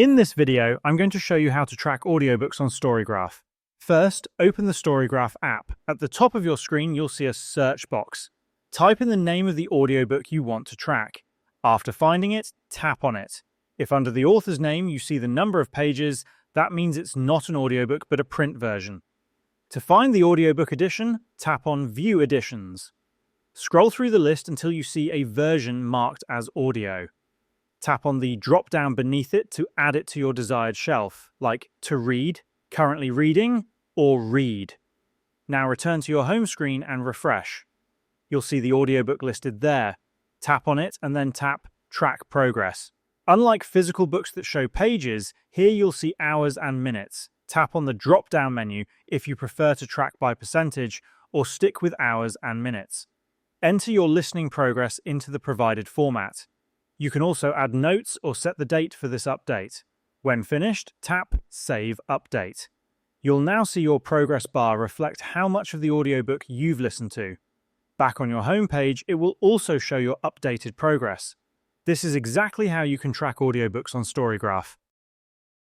In this video, I'm going to show you how to track audiobooks on StoryGraph. First, open the StoryGraph app. At the top of your screen, you'll see a search box. Type in the name of the audiobook you want to track. After finding it, tap on it. If under the author's name you see the number of pages, that means it's not an audiobook but a print version. To find the audiobook edition, tap on View Editions. Scroll through the list until you see a version marked as audio. Tap on the drop-down beneath it to add it to your desired shelf, like To Read, Currently Reading, or Read. Now return to your home screen and refresh. You'll see the audiobook listed there. Tap on it and then tap Track Progress. Unlike physical books that show pages, here you'll see hours and minutes. Tap on the drop-down menu if you prefer to track by percentage, or stick with hours and minutes. Enter your listening progress into the provided format. You can also add notes or set the date for this update. When finished, tap Save Update. You'll now see your progress bar reflect how much of the audiobook you've listened to. Back on your home page, it will also show your updated progress. This is exactly how you can track audiobooks on StoryGraph.